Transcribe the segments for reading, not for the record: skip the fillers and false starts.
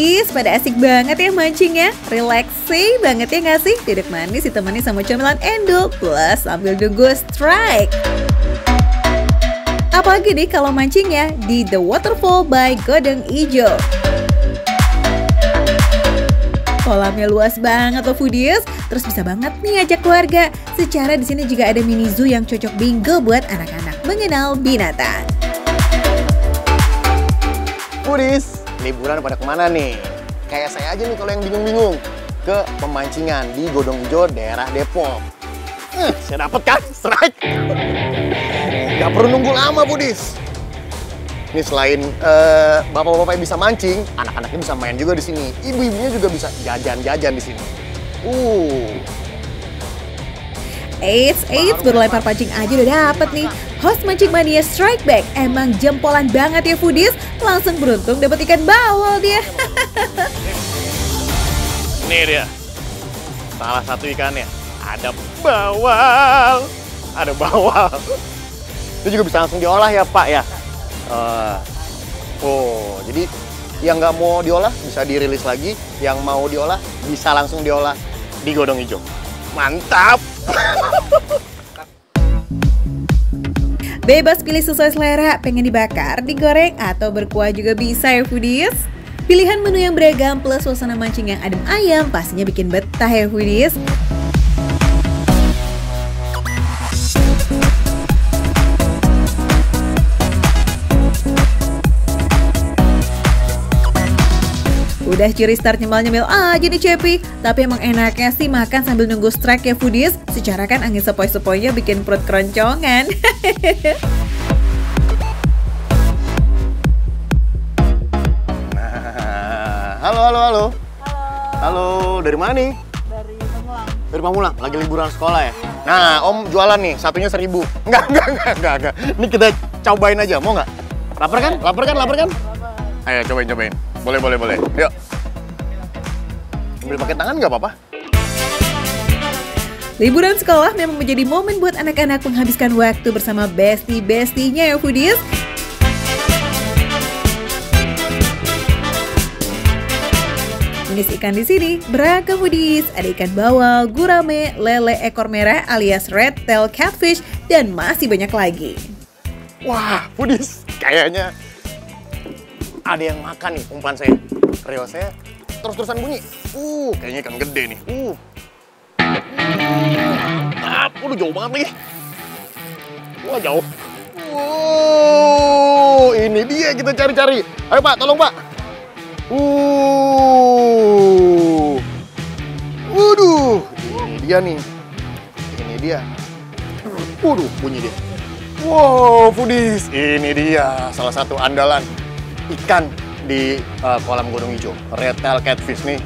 Foodies, pada asik banget ya mancingnya. Relaxing banget ya nggak sih? Duduk manis ditemani sama cemilan endul plus sambil nunggu strike. Apalagi nih kalau mancingnya di The Waterfall by Godong Ijo. Kolamnya luas banget loh Foodies, terus bisa banget nih ajak keluarga. Secara di sini juga ada mini zoo yang cocok bingo buat anak-anak mengenal binatang. Foodies, liburan pada kemana nih? Kayak saya aja nih kalau yang bingung-bingung. Ke pemancingan di Godong Ijo, daerah Depok. Saya dapet kan? Strike! Gak perlu nunggu lama, Foodies. Ini selain bapak-bapak yang bisa mancing, anak-anaknya bisa main juga di sini. Ibu-ibunya juga bisa jajan-jajan di sini. Eits, baru lempar pancing aja udah dapet nih. Host Mancing Mania Strike Back emang jempolan banget ya Foodies. Langsung beruntung dapat ikan bawal dia. Ini dia, salah satu ikannya. Ada bawal. Ada bawal. Itu juga bisa langsung diolah ya Pak ya. Jadi yang nggak mau diolah bisa dirilis lagi. Yang mau diolah bisa langsung diolah di Godong Ijo. Mantap! Bebas pilih sesuai selera, pengen dibakar, digoreng, atau berkuah juga bisa ya Foodies. Pilihan menu yang beragam plus suasana mancing yang adem ayam pastinya bikin betah ya Foodies. Udah ciri start nyemil-nyemil aja nih Cepi. Tapi emang enaknya sih makan sambil nunggu strike ya Foodies. Secara kan angin sepoi-sepoinya bikin perut keroncongan. Halo. Halo, dari mana nih? Dari Pamulang. Dari Pamulang, lagi liburan sekolah ya? Nah, Om jualan nih, satunya 1.000. Enggak. Ini kita cobain aja, mau nggak? Lapar kan? Ayo, cobain. Boleh. Yuk. Ambil pakai tangan nggak apa-apa? Liburan sekolah memang menjadi momen buat anak-anak menghabiskan waktu bersama bestie-bestinya ya Foodies. Jenis ikan di sini beragam Foodies. Ada ikan bawal, gurame, lele ekor merah alias red tail catfish, dan masih banyak lagi. Wah, Foodies, kayaknya ada yang makan nih umpan saya. Reo saya terus-terusan bunyi. Kayaknya ikan gede nih. Udah jauh banget lagi. Wah, jauh. Ini dia kita cari-cari. Ayo Pak, tolong Pak. Waduh, ini dia nih. Ini dia. Waduh, bunyi dia. Wow, Foodies, ini dia salah satu andalan ikan di kolam Godong Ijo. Red tail catfish nih.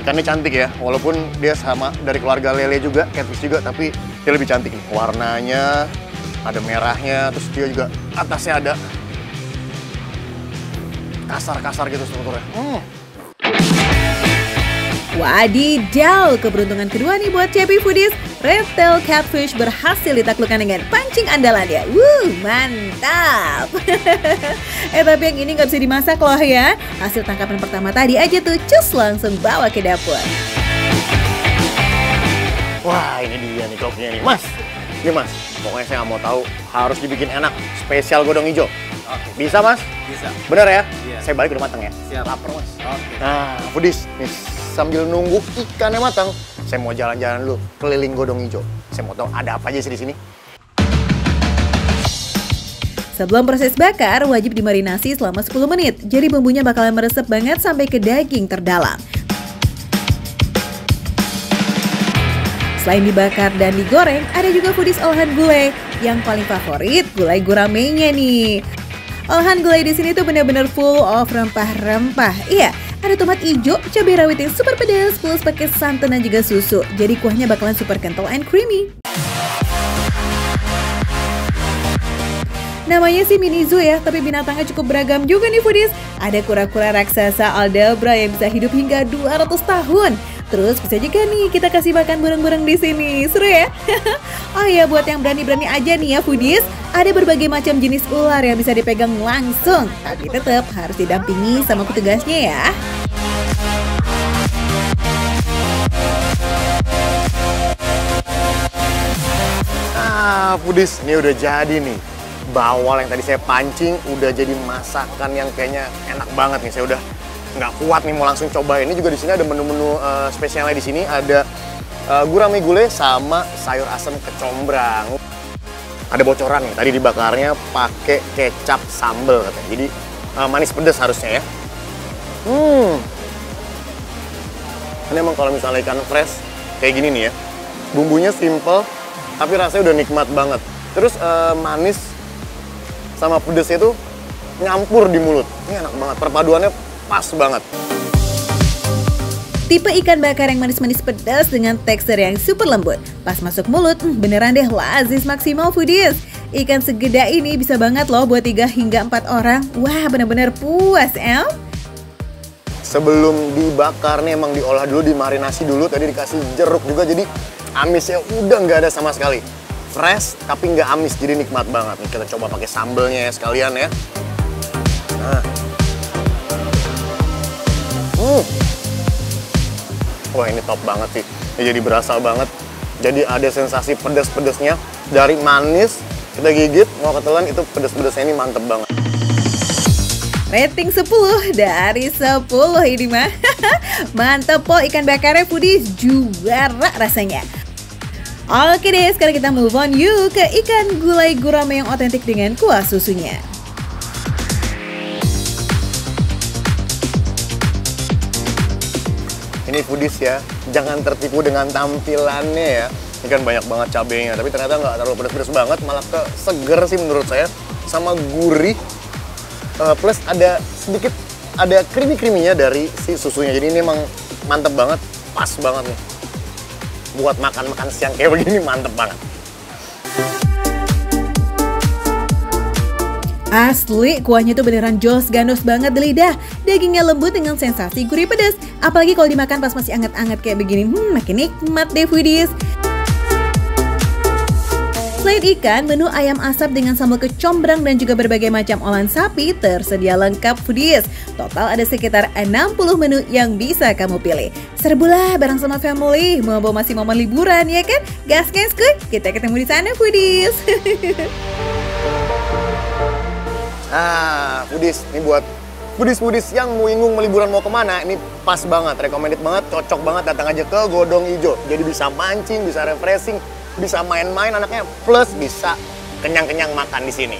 Ikannya cantik ya, walaupun dia sama dari keluarga lele juga, catfish juga, tapi dia lebih cantik nih. Warnanya ada merahnya, terus dia juga atasnya ada kasar-kasar gitu strukturnya. Wadidaw, keberuntungan kedua nih buat Cepi Foodies. Red tail catfish berhasil ditaklukkan dengan pancing andalannya. Mantap. Tapi yang ini nggak bisa dimasak loh ya. Hasil tangkapan pertama tadi aja tuh, cus langsung bawa ke dapur. Wah, ini dia nih koknya nih, Mas. Ini Mas, pokoknya saya nggak mau tahu, harus dibikin enak, spesial Godong Ijo. Oke. Bisa Mas? Bisa. Bener ya? Iya. Saya balik udah matang ya? Siap. Lapar Mas. Oke. Nah, Foodies, nih sambil nunggu ikannya matang, saya mau jalan-jalan dulu keliling Godong Ijo. Saya mau tahu ada apa aja sih di sini. Sebelum proses bakar, wajib dimarinasi selama 10 menit. Jadi bumbunya bakalan meresap banget sampai ke daging terdalam. Selain dibakar dan digoreng, ada juga Foodies olahan gulai. Yang paling favorit, gulai guramenya nih. Olahan gulai di sini tuh bener-bener full of rempah-rempah. Iya, ada tomat hijau, cabai rawit yang super pedas, plus pakai santan dan juga susu. Jadi kuahnya bakalan super kental and creamy. Namanya sih mini zoo ya, tapi binatangnya cukup beragam juga nih Foodies. Ada kura-kura raksasa Aldabra yang bisa hidup hingga 200 tahun. Terus bisa juga nih kita kasih makan burung-burung di sini. Seru ya? Oh ya, buat yang berani-berani aja nih ya foodies, ada berbagai macam jenis ular yang bisa dipegang langsung, tapi tetap harus didampingi sama petugasnya ya. Foodies, ini udah jadi nih. Bawal yang tadi saya pancing udah jadi masakan yang kayaknya enak banget nih. Saya udah nggak kuat nih mau langsung cobain. Ini juga di sini ada menu-menu spesialnya di sini. Ada gurame gulai sama sayur asam kecombrang. Ada bocoran nih, tadi dibakarnya pakai kecap sambal katanya. Jadi manis pedas harusnya ya. Ini emang kalau misalnya ikan fresh kayak gini nih ya. Bumbunya simple, tapi rasanya udah nikmat banget. Terus manis sama pedesnya tuh nyampur di mulut. Ini enak banget, perpaduannya pas banget. Tipe ikan bakar yang manis-manis pedas dengan tekstur yang super lembut. Pas masuk mulut, beneran deh lazis maksimal foodies. Ikan segeda ini bisa banget loh buat 3 hingga 4 orang. Wah, bener-bener puas, El. Sebelum dibakar nih emang diolah dulu, dimarinasi dulu. Tadi dikasih jeruk juga, jadi amisnya udah nggak ada sama sekali. Fresh tapi nggak amis, jadi nikmat banget. Nih kita coba pakai sambelnya ya sekalian ya. Nah. Wah, ini top banget sih. Ini jadi berasa banget. Jadi ada sensasi pedas-pedasnya. Dari manis, kita gigit, mau ketelan itu pedas-pedasnya ini mantep banget. Rating 10 dari 10 ini mah. Mantep po, ikan bakarnya foodies, juara rasanya. Oke deh, sekarang kita move on yuk ke ikan gulai gurame yang otentik dengan kuah susunya. Ini foodies ya, jangan tertipu dengan tampilannya ya. Ini kan banyak banget cabenya, tapi ternyata nggak terlalu pedas-pedas banget, malah seger sih menurut saya. Sama gurih, plus ada sedikit, ada creamy-creaminya dari si susunya. Jadi ini emang mantep banget, pas banget nih. Buat makan-makan siang kayak begini mantep banget. Asli, kuahnya tuh beneran jos ganos banget di lidah. Dagingnya lembut dengan sensasi gurih pedas. Apalagi kalau dimakan pas masih anget-anget kayak begini, makin nikmat deh foodies. Selain ikan, menu ayam asap dengan sambal kecombrang dan juga berbagai macam olahan sapi tersedia lengkap foodies. Total ada sekitar 60 menu yang bisa kamu pilih. Serbulah bareng sama family, mau masih momen liburan ya kan? Gas kuy, kita ketemu di sana foodies. Foodies, ini buat foodies yang mau ingung liburan mau kemana, ini pas banget, recommended banget, cocok banget, datang aja ke Godong Ijo. Jadi bisa mancing, bisa refreshing, bisa main-main anaknya, plus bisa kenyang-kenyang makan di sini.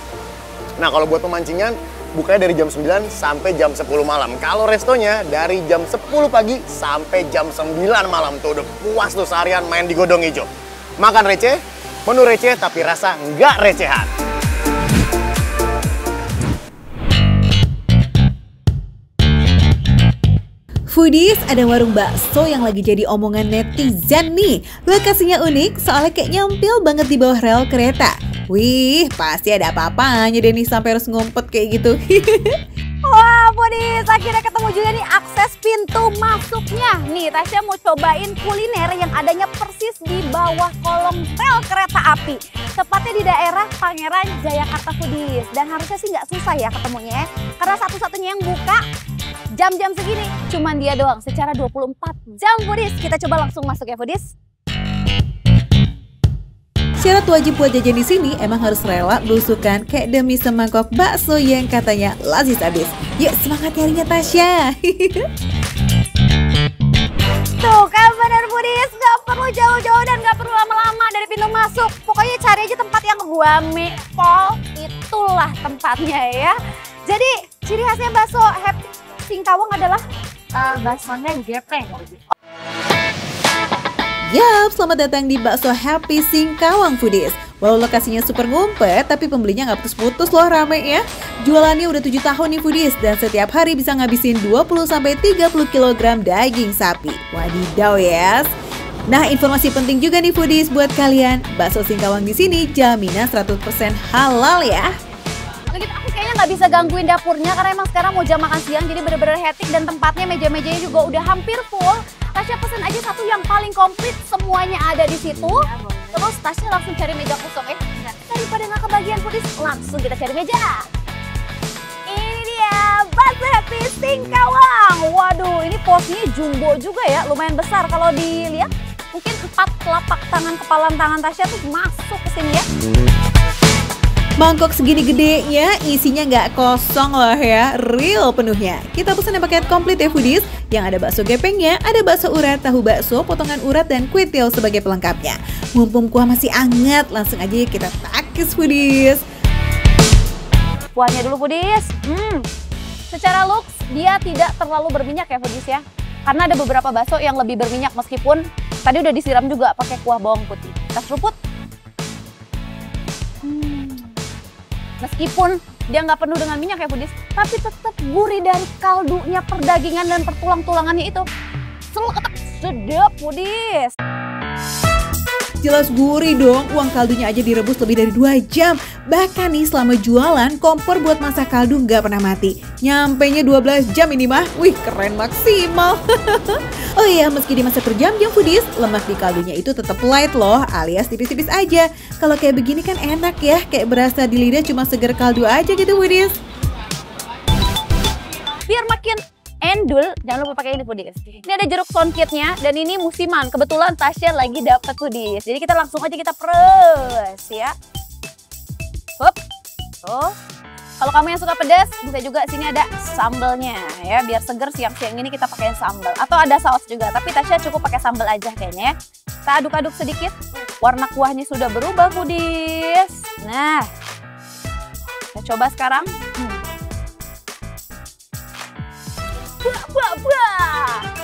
Nah, kalau buat pemancingan, bukanya dari jam 9 sampai jam 10 malam. Kalau restonya dari jam 10 pagi sampai jam 9 malam. Tuh udah puas tuh seharian main di Godong Ijo. Makan receh, menu receh tapi rasa nggak recehan. Foodies, ada warung bakso yang lagi jadi omongan netizen nih. Lokasinya unik, soalnya kayak nyempil banget di bawah rel kereta. Wih, pasti ada apa-apanya deh nih sampai harus ngumpet kayak gitu. Wah, Foodies, akhirnya ketemu juga nih akses pintu masuknya. Nih, Tasya mau cobain kuliner yang adanya persis di bawah kolong rel kereta api. Tepatnya di daerah Pangeran Jayakarta Foodies. Dan harusnya sih nggak susah ya ketemunya ya. Karena satu-satunya yang buka jam-jam segini, cuman dia doang secara 24 jam Foodies. Kita coba langsung masuk ya Foodies. Syarat wajib buat jajan di sini emang harus rela belusukan kayak demi semangkok bakso yang katanya lazis abis. Yuk semangat nyarinya Tasya. Tuh kan bener Foodies, gak perlu jauh-jauh dan gak perlu lama-lama dari pintu masuk. Pokoknya cari aja tempat yang guame pol, itulah tempatnya ya. Jadi ciri khasnya bakso Happy Singkawang adalah baksonya gepeng. Yap, selamat datang di Bakso Happy Singkawang Foodies. Walau lokasinya super ngumpet, tapi pembelinya nggak putus-putus loh, rame ya. Jualannya udah 7 tahun nih Foodies, dan setiap hari bisa ngabisin 20-30 kg daging sapi. Wadidaw yes. Nah, informasi penting juga nih Foodies buat kalian. Bakso Singkawang di sini jaminan 100% halal ya. Aku kayaknya nggak bisa gangguin dapurnya karena emang sekarang mau jam makan siang, jadi bener-bener hektik dan tempatnya meja-mejanya juga udah hampir full. Tasya pesen aja satu yang paling komplit, semuanya ada di situ. Terus Tasya langsung cari meja kosong ya. Daripada nggak kebagian foodies, langsung kita cari meja. Ini dia, bakso happy Singkawang. Waduh, ini porsinya jumbo juga ya, lumayan besar kalau dilihat. Mungkin 4 telapak tangan kepalan tangan Tasya tuh masuk ke sini ya. Mangkok segini gedenya, isinya nggak kosong loh ya, real penuhnya. Kita pesan yang paket komplit ya foodies, yang ada bakso gepengnya, ada bakso urat, tahu bakso, potongan urat, dan kuitil sebagai pelengkapnya. Mumpung kuah masih hangat, langsung aja kita takis foodies. Kuahnya dulu foodies. Secara looks, dia tidak terlalu berminyak ya foodies ya. Karena ada beberapa bakso yang lebih berminyak meskipun tadi udah disiram juga pakai kuah bawang putih. Kita seruput. Meskipun dia nggak penuh dengan minyak ya foodies, tapi tetap gurih dari kaldunya, perdagingan dan pertulang-tulangannya itu. Sedap foodies. Jelas gurih dong, uang kaldunya aja direbus lebih dari 2 jam. Bahkan nih selama jualan, kompor buat masak kaldu nggak pernah mati. Nyampenya 12 jam ini mah, wih keren maksimal. Oh iya, meski dimasak berjam-jam foodies, lemak di kaldunya itu tetap light loh, alias tipis-tipis aja. Kalau kayak begini kan enak ya, kayak berasa di lidah cuma seger kaldu aja gitu foodies. Biar makin endul, jangan lupa pakai ini foodies. Ini ada jeruk songkitnya dan ini musiman. Kebetulan Tasya lagi dapat foodies. Jadi kita langsung aja kita press ya. Hup. Oh. Kalau kamu yang suka pedas, bisa juga sini ada sambalnya ya. Biar seger siang-siang ini kita pakai sambal atau ada saus juga. Tapi Tasya cukup pakai sambal aja kayaknya ya. Kita aduk-aduk sedikit. Warna kuahnya sudah berubah foodies. Nah. Kita coba sekarang.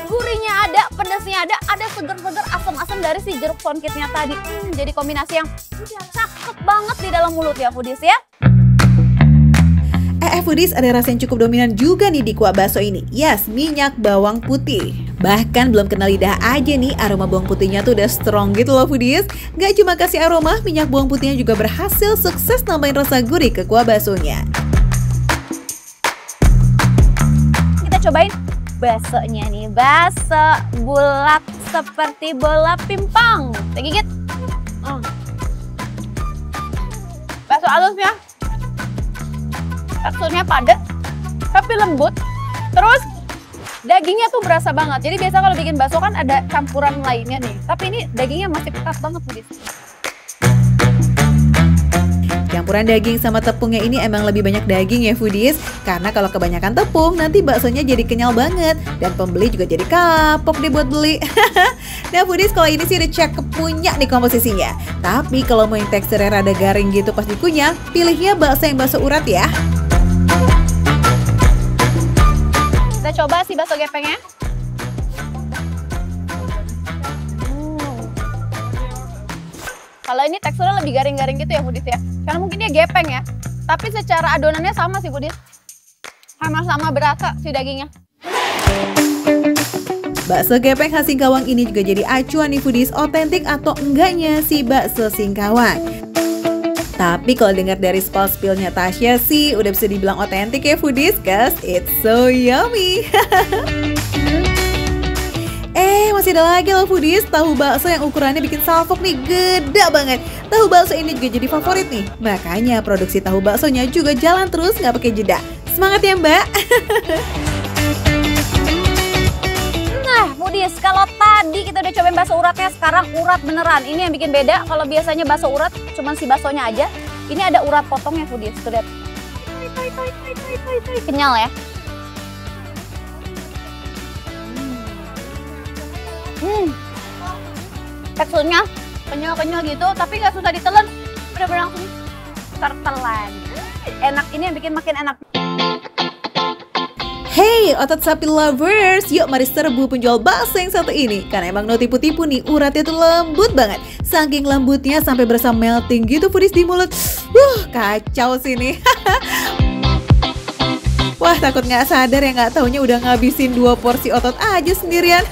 Gurihnya ada, pedasnya ada seger-seger, asam-asam dari si jeruk songkitnya tadi. Jadi kombinasi yang cakep banget di dalam mulut ya foodies ya. Foodies, ada rasa yang cukup dominan juga nih di kuah bakso ini. Yes, minyak bawang putih. Bahkan belum kenal lidah aja nih, aroma bawang putihnya tuh udah strong gitu loh foodies. Gak cuma kasih aroma, minyak bawang putihnya juga berhasil sukses nambahin rasa gurih ke kuah baksonya. Kita cobain baksonya nih, bakso bulat seperti bola pimpong. Kita gigit. Bakso halusnya, teksturnya padat, tapi lembut. Terus dagingnya tuh berasa banget. Jadi biasa kalau bikin bakso kan ada campuran lainnya nih, tapi ini dagingnya masih pekat banget foodies. Campuran daging sama tepungnya ini emang lebih banyak daging ya foodies. Karena kalau kebanyakan tepung nanti baksonya jadi kenyal banget. Dan pembeli juga jadi kapok deh buat beli. Nah foodies, kalau ini sih udah cek punya nih komposisinya. Tapi kalau mau yang teksturnya rada garing gitu pas dikunyah, pilihnya bakso yang bakso urat ya. Kita coba si bakso gepengnya. Kalau ini teksturnya lebih garing-garing gitu ya foodies ya. Karena mungkin dia gepeng ya. Tapi secara adonannya sama sih foodies. Sama-sama berasa si dagingnya. Bakso gepeng khas Singkawang ini juga jadi acuan nih foodies, otentik atau enggaknya si bakso Singkawang. Tapi kalau dengar dari spill-spillnya Tasya sih udah bisa dibilang otentik ya foodies, cause it's so yummy. Masih ada lagi loh foodies, tahu bakso yang ukurannya bikin salfok nih, gede banget. Tahu bakso ini juga jadi favorit nih. Makanya produksi tahu baksonya juga jalan terus nggak pakai jeda. Semangat ya Mbak. Nah foodies, kalau tadi kita udah cobain bakso uratnya, sekarang urat beneran. Ini yang bikin beda. Kalau biasanya bakso urat cuman si baksonya aja, ini ada urat potongnya foodies. Tuh lihat. Kenyal ya. Teksturnya kenyal-kenyal gitu, tapi nggak susah ditelan, bener-bener langsung tertelan. Enak, ini yang bikin makin enak. Hey otot sapi lovers, yuk mari serbu penjual bakso yang satu ini. Karena emang no tipu-tipu nih, uratnya tuh lembut banget. Saking lembutnya sampai berasa melting gitu foodies di mulut. Kacau sih nih. Wah takut nggak sadar ya, nggak taunya udah ngabisin 2 porsi otot aja sendirian.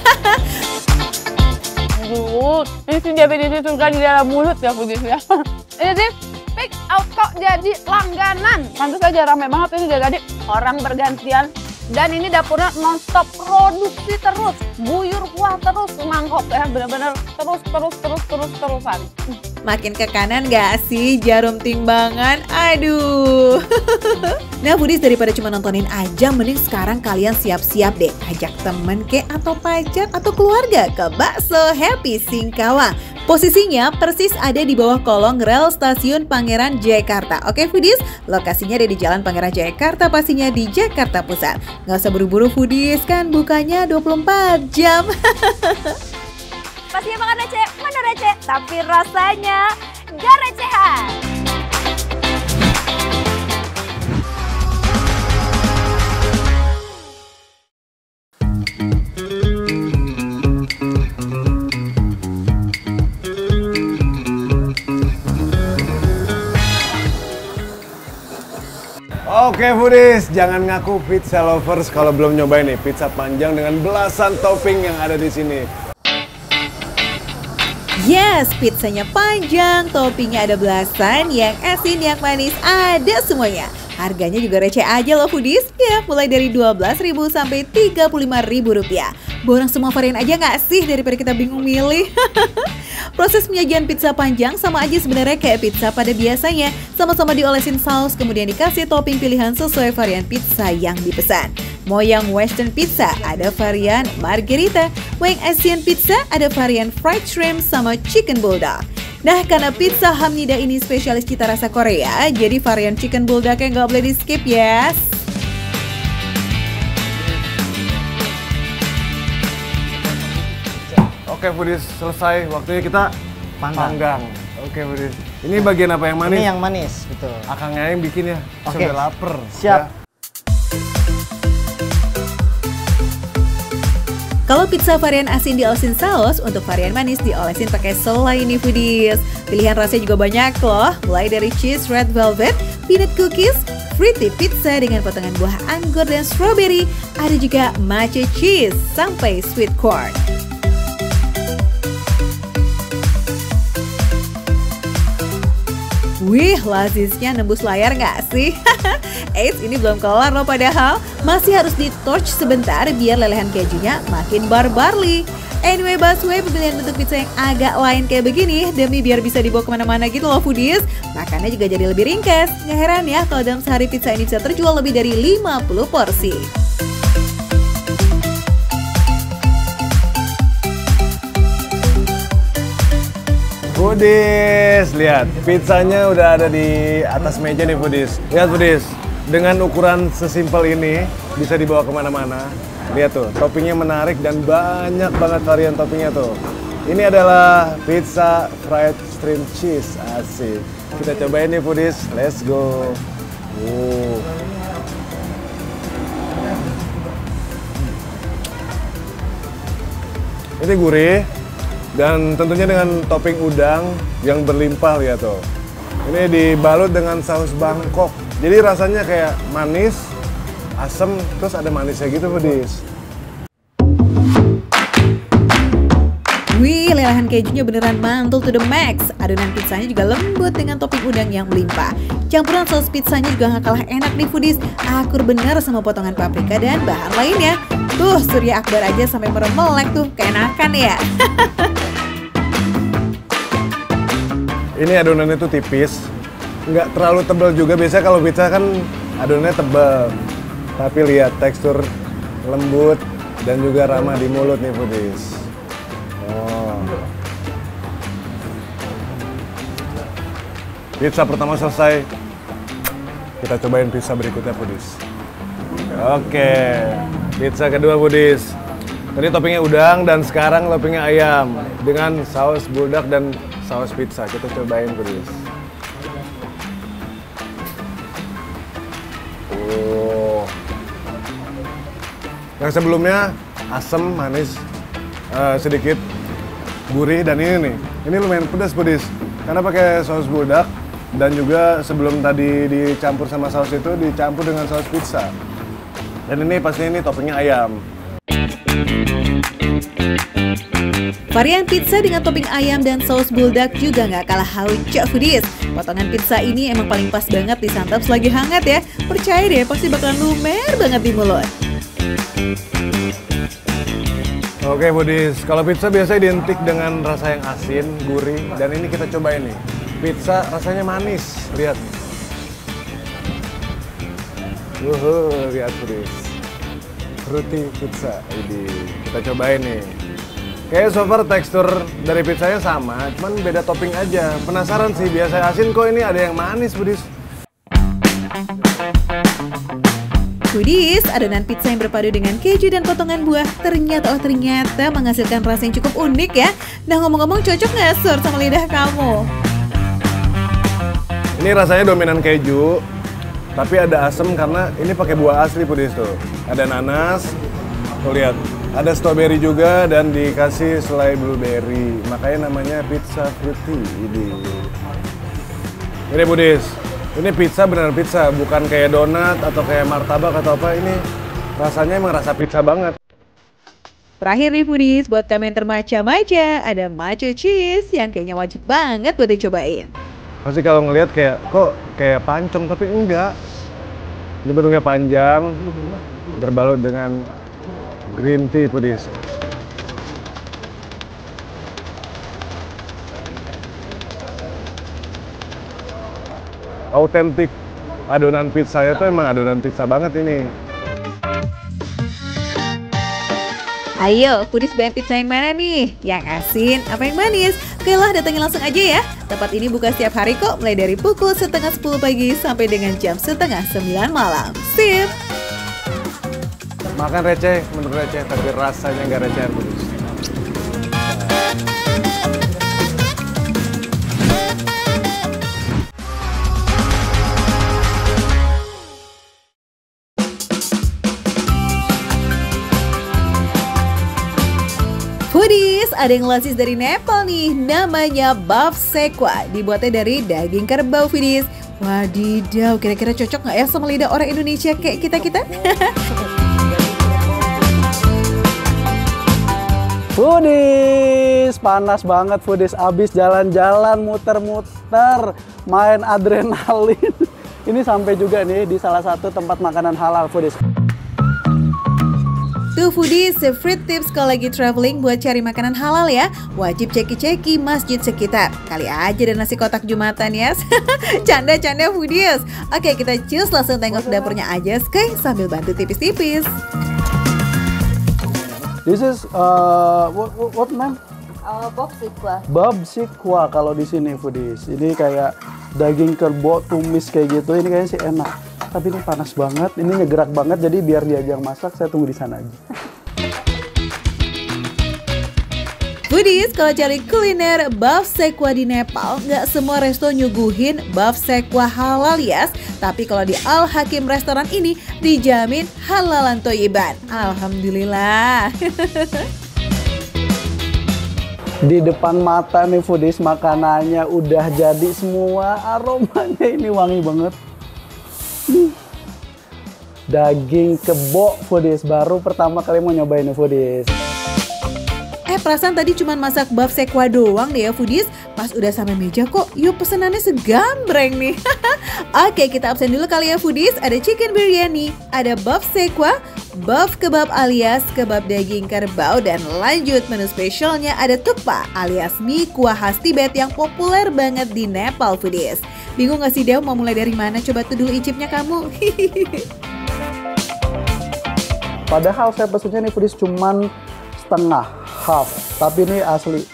Ini sih diabetes surga di dalam mulut ya foodies ya. Ini sih pick auto jadi langganan. Pantes aja rame banget ini, jadi orang bergantian Dan ini dapurnya nonstop produksi terus, guyur kuah terus, mangkok ya, bener-bener terusan. Makin ke kanan gak sih jarum timbangan? Aduh. Nah foodies, daripada cuma nontonin aja, mending sekarang kalian siap-siap deh ajak temen kek atau pacar atau keluarga ke Bakso Happy Singkawang. Posisinya persis ada di bawah kolong rel stasiun Pangeran Jakarta. Oke foodies, lokasinya ada di Jalan Pangeran Jakarta, pastinya di Jakarta Pusat. Nggak usah buru-buru foodies, kan bukanya 24 jam. Pastinya makan receh, mana receh, tapi rasanya gak recehan. Oke foodies, jangan ngaku pizza lovers kalau belum nyobain nih pizza panjang dengan belasan topping yang ada di sini. Yes, pizzanya panjang, toppingnya ada belasan, yang asin, yang manis, ada semuanya. Harganya juga receh aja loh foodies, ya mulai dari 12.000 sampai 35.000 rupiah. Borong semua varian aja nggak sih daripada kita bingung milih? Proses penyajian pizza panjang sama aja sebenarnya kayak pizza pada biasanya. Sama-sama diolesin saus, kemudian dikasih topping pilihan sesuai varian pizza yang dipesan. Mau yang western pizza, ada varian margherita. Mau yang Asian pizza, ada varian fried shrimp sama chicken bulldog. Nah, karena pizza Hamnida ini spesialis cita rasa Korea, jadi varian chicken bulldognya nggak boleh di skip ya. Oke foodies, selesai. Waktunya kita panggang. Oke foodies. Ini bagian apa yang manis? Ini yang manis, betul. Akangnya yang bikin ya. Oke. Sudah lapar. Siap. Ya. Kalau pizza varian asin diolesin saus, untuk varian manis diolesin pakai selai nih foodies. Pilihan rasanya juga banyak loh, mulai dari cheese red velvet, peanut cookies, fruity pizza dengan potongan buah anggur dan strawberry, ada juga matcha cheese sampai sweet corn. Wih, lazisnya nembus layar nggak sih? Eits, ini belum kelar loh padahal. Masih harus di-torch sebentar biar lelehan kejunya makin barbarly. Anyway, busway, pemilihan bentuk pizza yang agak lain kayak begini demi biar bisa dibawa kemana-mana gitu loh foodies. Makannya juga jadi lebih ringkas. Nggak heran ya kalau dalam sehari pizza ini bisa terjual lebih dari 50 porsi. Foodies, lihat pizzanya udah ada di atas meja nih foodies. Lihat foodies, dengan ukuran sesimpel ini bisa dibawa kemana-mana. Lihat tuh, toppingnya menarik dan banyak banget varian toppingnya tuh. Ini adalah pizza fried shrimp cheese, asik. Kita cobain nih foodies, let's go. Ini gurih. Dan tentunya dengan topping udang yang berlimpah, lihat tuh. Ini dibalut dengan saus Bangkok. Jadi rasanya kayak manis, asem, terus ada manisnya gitu foodies. Wih, lelehan kejunya beneran mantul to the max. Adonan pizzanya juga lembut dengan topping udang yang melimpah. Campuran saus pizzanya juga gak kalah enak nih foodies. Akur bener sama potongan paprika dan bahan lainnya. Tuh, Surya Akbar aja sampai meremelek tuh, keenakan ya. Ini adonannya tuh tipis, nggak terlalu tebal juga. Biasanya kalau pizza kan adonannya tebal. Tapi lihat tekstur lembut dan juga ramah di mulut nih foodies. Oh. Pizza pertama selesai. Kita cobain pizza berikutnya foodies. Oke, pizza kedua foodies. Tadi toppingnya udang dan sekarang toppingnya ayam dengan saus buldak dan saus pizza. Kita cobain foodies. Yang sebelumnya asam, manis, sedikit gurih, dan ini nih, ini lumayan pedas foodies karena pakai saus buldak dan juga sebelum tadi dicampur sama saus itu dicampur dengan saus pizza. Dan ini pastinya ini toppingnya ayam. Varian pizza dengan topping ayam dan saus buldak juga nggak kalah lucu foodies. Potongan pizza ini emang paling pas banget disantap selagi hangat ya. Percaya deh, pasti bakalan lumer banget di mulut. Oke foodies, kalau pizza biasa identik dengan rasa yang asin, gurih, dan ini kita cobain nih. Pizza rasanya manis, lihat. Lihat foodies. Fruity pizza, ini kita cobain nih. Kayaknya so far tekstur dari pizzanya sama, cuman beda topping aja. Penasaran sih, biasa asin kok ini ada yang manis foodies. Foodies, adonan pizza yang berpadu dengan keju dan potongan buah ternyata menghasilkan rasa yang cukup unik ya. Nah ngomong-ngomong, cocok nggak Sur sama lidah kamu? Ini rasanya dominan keju, tapi ada asam karena ini pakai buah asli foodies tuh. Ada nanas, tuh lihat. Ada strawberry juga dan dikasih selai blueberry. Makanya namanya pizza fruity. Ini foodies. Ini pizza beneran pizza, bukan kayak donat atau kayak martabak atau apa. Ini rasanya emang rasa pizza banget. Terakhir nih foodies, buat kalian yang termaca-maca, ada macho cheese yang kayaknya wajib banget buat dicobain. Pasti kalau ngelihat kayak, kok kayak pancong, tapi enggak. Ini bentuknya panjang, berbalut dengan green tea foodies. Autentik adonan pizzanya tuh emang adonan pizza banget ini. Ayo, foodies bayang pizza yang mana nih? Yang asin, apa yang manis? Oke lah, datangin langsung aja ya. Tempat ini buka setiap hari kok, mulai dari pukul 8:30 pagi sampai dengan jam 8:30 malam. Sip! Makan receh, menurut receh, tapi rasanya nggak recehan foodies. Foodies, ada yang lasis dari Nepal nih, namanya bavsekwa. Dibuatnya dari daging kerbau foodies. Wadidaw, kira-kira cocok nggak ya sama lidah orang Indonesia kayak kita-kita? Foodies, panas banget foodies. Abis jalan-jalan, muter-muter, main adrenalin. Ini sampai juga nih di salah satu tempat makanan halal foodies. Tuh foodies, free tips kalau lagi traveling buat cari makanan halal ya. Wajib ceki-ceki masjid sekitar. Kali aja ada nasi kotak Jumatan ya. Canda-canda foodies. Oke, kita cus langsung tengok ke dapurnya aja Sky sambil bantu tipis-tipis. This is what man? Bavsekwa. Bavsekwa kalau di sini foodies. Ini kayak daging kerbau tumis kayak gitu. Ini kayaknya sih enak. Tapi ini panas banget, ini ngegerak banget, jadi biar dia aja yang masak, saya tunggu di sana aja. Foodies, kalau cari kuliner bavsekwa di Nepal, nggak semua resto nyuguhin bavsekwa halal ya. Tapi kalau di Al Hakim restoran ini dijamin halalan toyiban. Alhamdulillah. Di depan mata nih foodies, makanannya udah jadi semua, aromanya ini wangi banget. Daging kebo foodies, baru pertama kali mau nyobain nih foodies. Perasaan tadi cuma masak bavsekwa doang deh ya foodies. Pas udah sampai meja kok, yuk pesenannya segambreng nih. Oke, kita absen dulu kali ya foodies. Ada chicken biryani, ada bavsekwa, baf kebab alias kebab daging kerbau, dan lanjut menu spesialnya ada tukpa alias mie kuah khas Tibet yang populer banget di Nepal foodies. Bingung gak sih Dew mau mulai dari mana? Coba tuh dulu icipnya kamu. Padahal saya pesennya nih foodies cuman setengah, half. Tapi ini asli,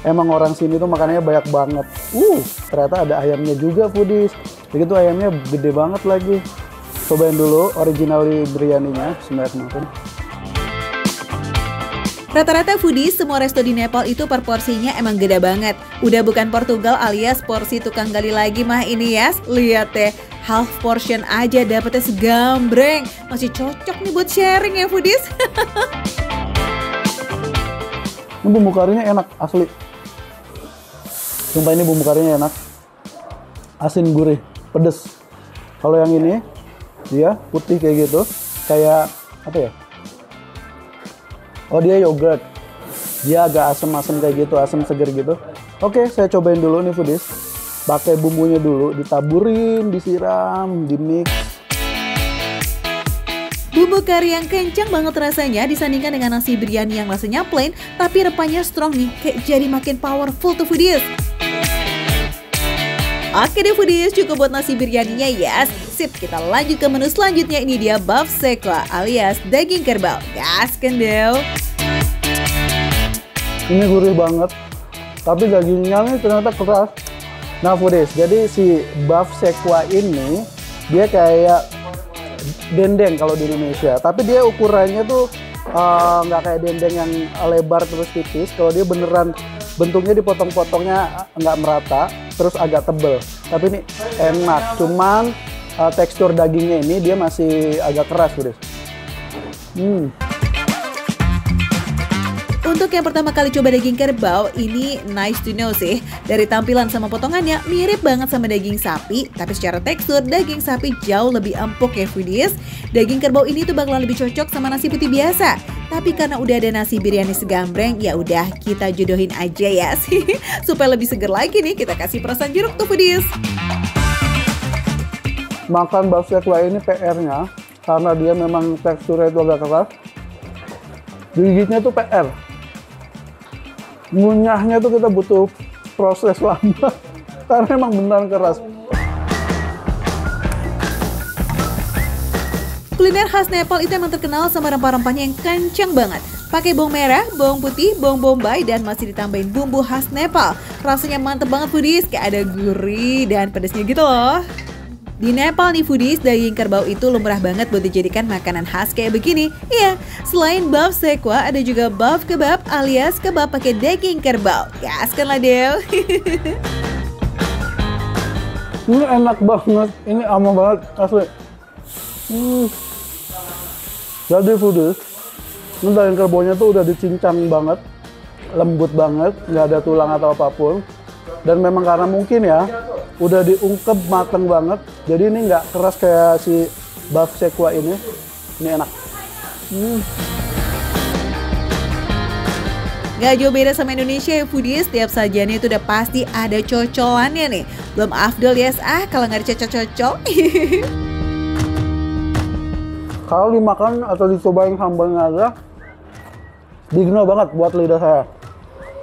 emang orang sini tuh makanannya banyak banget. Ternyata ada ayamnya juga foodies. Begitu ayamnya gede banget lagi. Cobain dulu original biryaninya. Bismillahirrahmanirrahim. Rata-rata foodies, semua resto di Nepal itu per porsinya emang gede banget. Udah bukan Portugal alias porsi tukang gali lagi mah ini ya. Lihat deh, half portion aja dapetnya segambreng. Masih cocok nih buat sharing ya foodies. Ini bumbu karinya enak, asli. Sumpah ini bumbu karinya enak. Asin, gurih, pedes. Kalau yang ini, dia putih kayak gitu. Kayak, apa ya? Oh, dia yogurt. Dia agak asem-asem kayak gitu, asem seger gitu. Oke, saya cobain dulu nih foodies. Pakai bumbunya dulu, ditaburin, disiram, di mix. Bumbu kari yang kencang banget rasanya disandingkan dengan nasi biryani yang rasanya plain tapi rempahnya strong nih, kayak jadi makin powerful tuh foodies. Oke deh foodies, cukup buat nasi biryaninya ya. Sip, kita lanjut ke menu selanjutnya. Ini dia beef sekwa alias daging kerbau. Gaskan deh. Ini gurih banget, tapi dagingnya nih ternyata keras. Nah foodies, jadi si beef sekwa ini dia kayak dendeng kalau di Indonesia, tapi dia ukurannya tuh nggak kayak dendeng yang lebar terus tipis. Kalau dia beneran bentuknya dipotong-potongnya nggak merata, terus agak tebel. Tapi ini enak, cuman tekstur dagingnya ini dia masih agak keras foodies. Untuk yang pertama kali coba daging kerbau, ini nice to know sih. Dari tampilan sama potongannya mirip banget sama daging sapi, tapi secara tekstur daging sapi jauh lebih empuk ya foodies. Daging kerbau ini tuh bakalan lebih cocok sama nasi putih biasa. Tapi karena udah ada nasi biryani segambreng, ya udah kita jodohin aja ya sih. Supaya lebih seger lagi nih, kita kasih perasan jeruk tuh foodies. Makan beef sekwa ini PR-nya, karena dia memang teksturnya itu agak keras. Gigitnya tuh PR. Ngunyahnya tuh kita butuh proses lama karena emang beneran keras. Kuliner khas Nepal itu emang terkenal sama rempah-rempahnya yang kencang banget. Pakai bawang merah, bawang putih, bawang bombay, dan masih ditambahin bumbu khas Nepal. Rasanya mantep banget foodies, kayak ada gurih dan pedasnya gitu loh. Di Nepal nih foodies, daging kerbau itu lumrah banget buat dijadikan makanan khas kayak begini. Iya, selain beef sekwa ada juga beef kebab alias kebab pakai daging kerbau. Gaskan lah Del. Ini enak banget, ini aman banget asli. Jadi foodies, ini daging kerbaunya tuh udah dicincang banget, lembut banget, nggak ada tulang atau apapun. Dan memang karena mungkin ya udah diungkep mateng banget, jadi ini nggak keras kayak si beef sekwa ini enak. Gak jauh beda sama Indonesia ya foodies, setiap sajiannya itu udah pasti ada cocolannya nih. Belum afdol ya kalau nggak dicocol-cocol. Kalau dimakan atau dicobain sambalnya aja, digno banget buat lidah saya.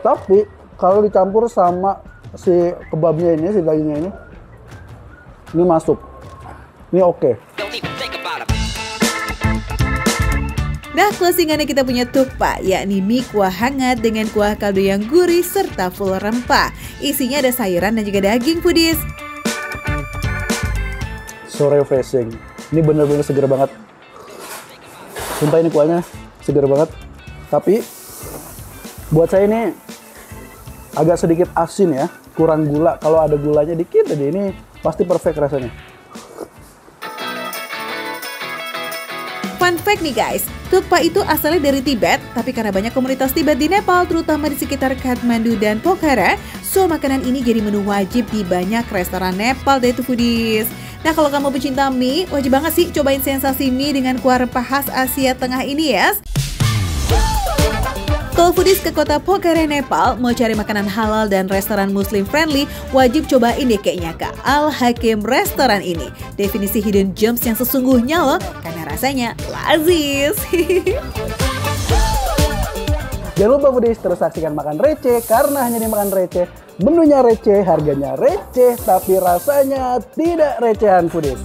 Tapi kalau dicampur sama si kebabnya ini, si dagingnya ini masuk. Ini oke. Nah, closingannya kita punya tukpa, yakni mie kuah hangat dengan kuah kaldu yang gurih serta full rempah. Isinya ada sayuran dan juga daging foodies. So refreshing. Ini bener-bener seger banget. Sumpah ini kuahnya seger banget. Tapi buat saya ini agak sedikit asin ya, kurang gula. Kalau ada gulanya dikit aja, ini pasti perfect rasanya. Fun fact nih guys, tukpa itu asalnya dari Tibet, tapi karena banyak komunitas Tibet di Nepal, terutama di sekitar Kathmandu dan Pokhara, so makanan ini jadi menu wajib di banyak restoran Nepal deh tuh foodies. Nah kalau kamu pecinta mie, wajib banget sih cobain sensasi mie dengan kuah rempah khas Asia Tengah ini ya. Kalau foodies ke kota Pokhara, Nepal, mau cari makanan halal dan restoran muslim friendly, wajib cobain deh kayaknya ke Al Hakim restoran ini. Definisi hidden gems yang sesungguhnya loh, karena rasanya lazis. Jangan lupa foodies terus saksikan Makan Receh, karena hanya di Makan Receh, menunya receh, harganya receh, tapi rasanya tidak recehan foodies.